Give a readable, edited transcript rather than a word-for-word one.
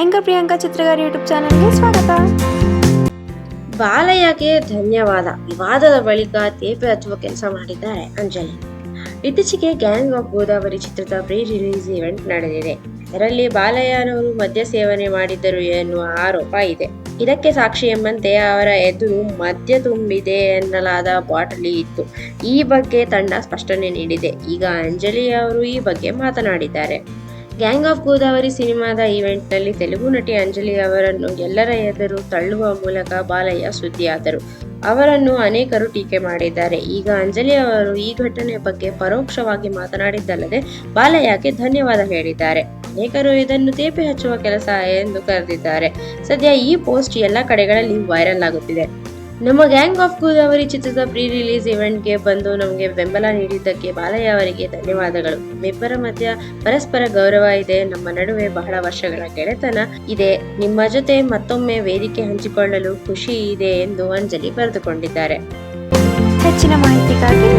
Anchor Priyanka ಚಿತ್ರಗಾರಿ YouTube ಚಾನಲ್ಗೆ ಸ್ವಾಗತ. ಬಾಲಯ್ಯಗೆ ಧನ್ಯವಾದ. ವಿವಾದದ ಬಳಿಕ ತೇಪೆ ಹಚ್ಚುವ ಕೆಲಸ ಮಾಡಿದ್ದಾರೆ ಅಂಜಲಿ. ಇತ್ತೀಚೆಗೆ ಗ್ಯಾಂಗ್ ಆಫ್ ಗೋದಾವರಿ ಚಿತ್ರದ ಪ್ರೀ ರಿಲೀಸ್ ಇವೆಂಟ್ ನಡೆದಿದೆ. ಇದರಲ್ಲಿ ಬಾಲಯ್ಯನವರು ಮದ್ಯ ಸೇವನೆ ಮಾಡಿದ್ದರು ಎನ್ನುವ ಆರೋಪ ಇದೆ. ಇದಕ್ಕೆ ಸಾಕ್ಷಿ ಎಂಬಂತೆ ಅವರ ಎದುರು ಮದ್ಯ ತುಂಬಿದೆ ಎನ್ನಲಾದ ಬಾಟಲಿ ಇತ್ತು. ಈ ಬಗ್ಗೆ ತಂಡ ಸ್ಪಷ್ಟನೆ ನೀಡಿದೆ. ಈಗ ಅಂಜಲಿ ಅವರು ಈ ಬಗ್ಗೆ ಮಾತನಾಡಿದ್ದಾರೆ. ಗ್ಯಾಂಗ್ ಆಫ್ ಗೋದಾವರಿ ಸಿನಿಮಾದ ಈವೆಂಟ್ನಲ್ಲಿ ತೆಲುಗು ನಟಿ ಅಂಜಲಿ ಅವರನ್ನು ಎಲ್ಲರ ಎದುರು ತಳ್ಳುವ ಮೂಲಕ ಬಾಲಯ್ಯ ಸುದ್ದಿಯಾದರು. ಅವರನ್ನು ಅನೇಕರು ಟೀಕೆ ಮಾಡಿದ್ದಾರೆ. ಈಗ ಅಂಜಲಿ ಅವರು ಈ ಘಟನೆ ಬಗ್ಗೆ ಪರೋಕ್ಷವಾಗಿ ಮಾತನಾಡಿದ್ದಲ್ಲದೆ ಬಾಲಯ್ಯಗೆ ಧನ್ಯವಾದ ಹೇಳಿದ್ದಾರೆ. ಅನೇಕರು ಇದನ್ನು ತೇಪೆ ಹಚ್ಚುವ ಕೆಲಸ ಎಂದು ಕರೆದಿದ್ದಾರೆ. ಸದ್ಯ ಈ ಪೋಸ್ಟ್ ಎಲ್ಲ ಕಡೆಗಳಲ್ಲಿ ವೈರಲ್ ಆಗುತ್ತಿದೆ. ನಮ್ಮ ಗ್ಯಾಂಗ್ ಆಫ್ ಗೋದಾವರಿ ಚಿತ್ರದ ಪ್ರೀ ರಿಲೀಸ್ ಇವೆಂಟ್ಗೆ ಬಂದು ನಮಗೆ ಬೆಂಬಲ ನೀಡಿದ್ದಕ್ಕೆ ಬಾಲಯ್ಯ ಅವರಿಗೆ ಧನ್ಯವಾದಗಳು. ನಮ್ಮಿಬ್ಬರ ಮಧ್ಯ ಪರಸ್ಪರ ಗೌರವ ಇದೆ. ನಮ್ಮ ನಡುವೆ ಬಹಳ ವರ್ಷಗಳ ಗೆಳೆತನ ಇದೆ. ನಿಮ್ಮ ಜೊತೆ ಮತ್ತೊಮ್ಮೆ ವೇದಿಕೆ ಹಂಚಿಕೊಳ್ಳಲು ಖುಷಿ ಇದೆ ಎಂದು ಅಂಜಲಿ ಬರೆದುಕೊಂಡಿದ್ದಾರೆ. ಹೆಚ್ಚಿನ ಮಾಹಿತಿಗಾಗಿ